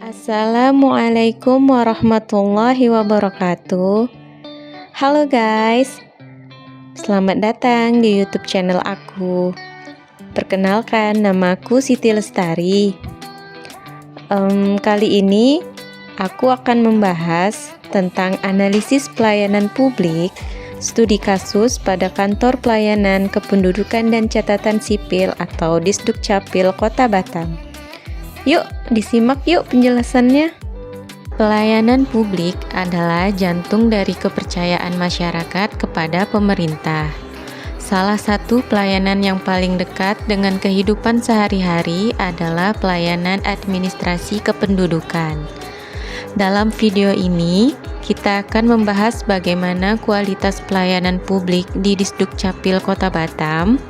Assalamualaikum warahmatullahi wabarakatuh. Halo guys, selamat datang di YouTube channel aku. Perkenalkan, namaku Siti Lestari. Kali ini aku akan membahas tentang analisis pelayanan publik, studi kasus pada Kantor Pelayanan Kependudukan dan Catatan Sipil atau Disdukcapil Kota Batam. Yuk, disimak yuk penjelasannya. Pelayanan publik adalah jantung dari kepercayaan masyarakat kepada pemerintah. Salah satu pelayanan yang paling dekat dengan kehidupan sehari-hari adalah pelayanan administrasi kependudukan. Dalam video ini, kita akan membahas bagaimana kualitas pelayanan publik di Disdukcapil Kota Batam,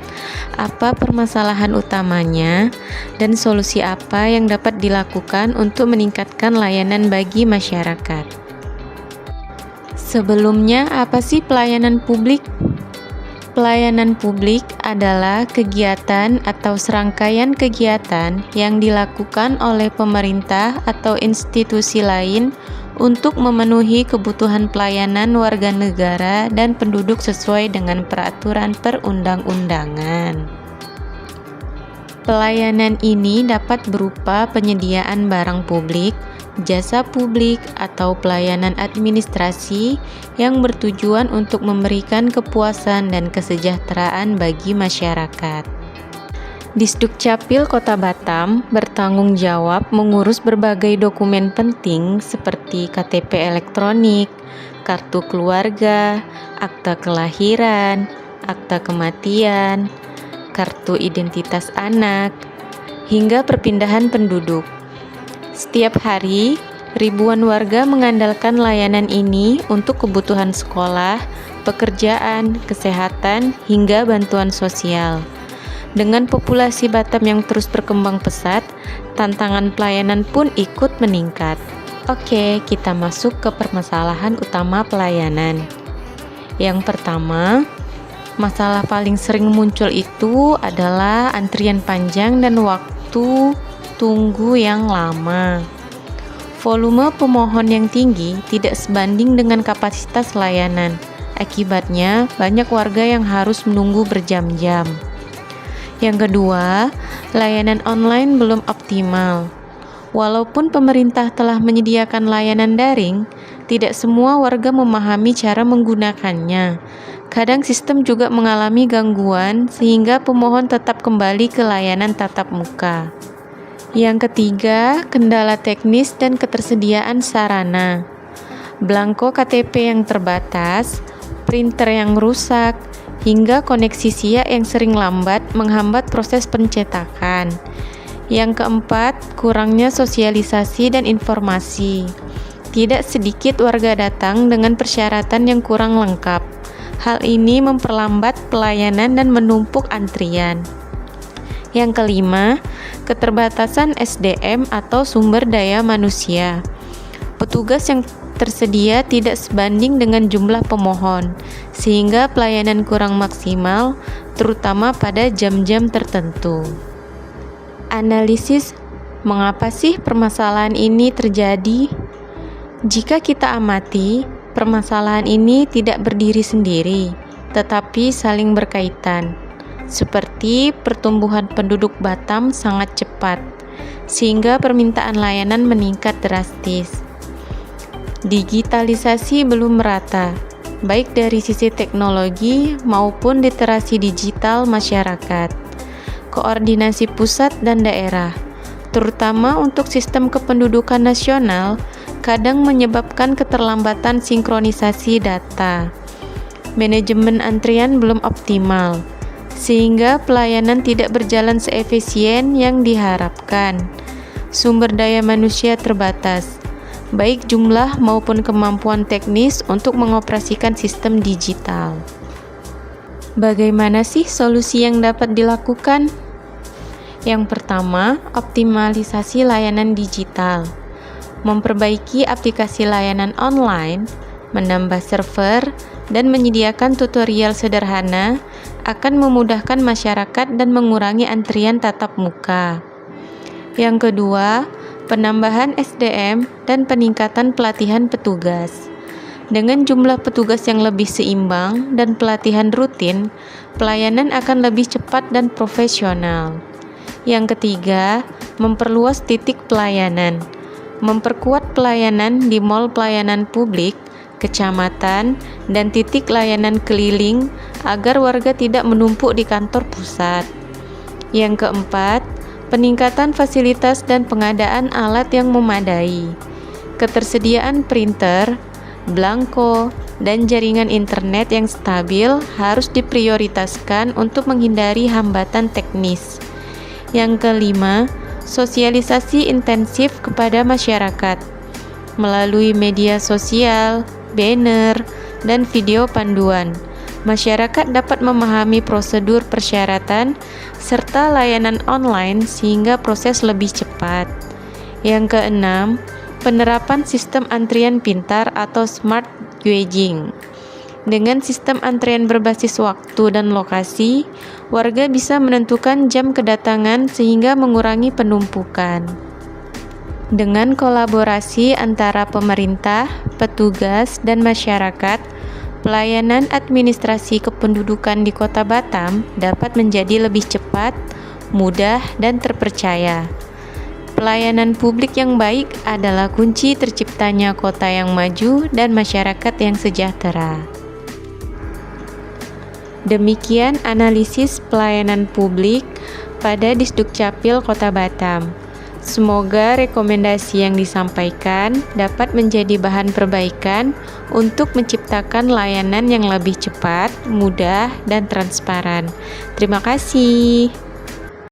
apa permasalahan utamanya, dan solusi apa yang dapat dilakukan untuk meningkatkan layanan bagi masyarakat. Sebelumnya, apa sih pelayanan publik? Pelayanan publik adalah kegiatan atau serangkaian kegiatan yang dilakukan oleh pemerintah atau institusi lain untuk memenuhi kebutuhan pelayanan warga negara dan penduduk sesuai dengan peraturan perundang-undangan. Pelayanan ini dapat berupa penyediaan barang publik, jasa publik, atau pelayanan administrasi yang bertujuan untuk memberikan kepuasan dan kesejahteraan bagi masyarakat. Disdukcapil Kota Batam bertanggung jawab mengurus berbagai dokumen penting seperti KTP elektronik, kartu keluarga, akta kelahiran, akta kematian, kartu identitas anak, hingga perpindahan penduduk. Setiap hari, ribuan warga mengandalkan layanan ini untuk kebutuhan sekolah, pekerjaan, kesehatan, hingga bantuan sosial. Dengan populasi Batam yang terus berkembang pesat, tantangan pelayanan pun ikut meningkat. Oke, kita masuk ke permasalahan utama pelayanan. Yang pertama, masalah paling sering muncul itu adalah antrian panjang dan waktu tunggu yang lama. Volume pemohon yang tinggi tidak sebanding dengan kapasitas layanan. Akibatnya, banyak warga yang harus menunggu berjam-jam. Yang kedua, layanan online belum optimal. Walaupun pemerintah telah menyediakan layanan daring, tidak semua warga memahami cara menggunakannya. Kadang sistem juga mengalami gangguan sehingga pemohon tetap kembali ke layanan tatap muka. Yang ketiga, kendala teknis dan ketersediaan sarana. Belangko KTP yang terbatas, printer yang rusak, hingga koneksi siak yang sering lambat menghambat proses pencetakan. Yang keempat, kurangnya sosialisasi dan informasi. Tidak sedikit warga datang dengan persyaratan yang kurang lengkap. Hal ini memperlambat pelayanan dan menumpuk antrian. Yang kelima, keterbatasan SDM atau sumber daya manusia. Petugas yang tersedia tidak sebanding dengan jumlah pemohon, sehingga pelayanan kurang maksimal, terutama pada jam-jam tertentu. Analisis, mengapa sih permasalahan ini terjadi? Jika kita amati, permasalahan ini tidak berdiri sendiri, tetapi saling berkaitan. Seperti pertumbuhan penduduk Batam sangat cepat, sehingga permintaan layanan meningkat drastis. Digitalisasi belum merata, baik dari sisi teknologi maupun literasi digital masyarakat. Koordinasi pusat dan daerah, terutama untuk sistem kependudukan nasional, kadang menyebabkan keterlambatan sinkronisasi data. Manajemen antrian belum optimal, sehingga pelayanan tidak berjalan seefisien yang diharapkan. Sumber daya manusia terbatas, baik jumlah maupun kemampuan teknis untuk mengoperasikan sistem digital. Bagaimana sih solusi yang dapat dilakukan? Yang pertama, optimalisasi layanan digital. Memperbaiki aplikasi layanan online, menambah server, dan menyediakan tutorial sederhana akan memudahkan masyarakat dan mengurangi antrian tatap muka. Yang kedua, penambahan SDM, dan peningkatan pelatihan petugas. Dengan jumlah petugas yang lebih seimbang dan pelatihan rutin, pelayanan akan lebih cepat dan profesional. Yang ketiga, memperluas titik pelayanan. Memperkuat pelayanan di mal pelayanan publik, kecamatan, dan titik layanan keliling agar warga tidak menumpuk di kantor pusat. Yang keempat, peningkatan fasilitas dan pengadaan alat yang memadai. Ketersediaan printer, belangko, dan jaringan internet yang stabil harus diprioritaskan untuk menghindari hambatan teknis. Yang kelima, sosialisasi intensif kepada masyarakat melalui media sosial, banner, dan video panduan. Masyarakat dapat memahami prosedur persyaratan serta layanan online sehingga proses lebih cepat. Yang keenam, penerapan sistem antrian pintar atau smart queuing. Dengan sistem antrian berbasis waktu dan lokasi, warga bisa menentukan jam kedatangan sehingga mengurangi penumpukan. Dengan kolaborasi antara pemerintah, petugas, dan masyarakat, pelayanan administrasi kependudukan di Kota Batam dapat menjadi lebih cepat, mudah, dan terpercaya. Pelayanan publik yang baik adalah kunci terciptanya kota yang maju dan masyarakat yang sejahtera. Demikian analisis pelayanan publik pada Disdukcapil Kota Batam. Semoga rekomendasi yang disampaikan dapat menjadi bahan perbaikan untuk menciptakan layanan yang lebih cepat, mudah, dan transparan. Terima kasih.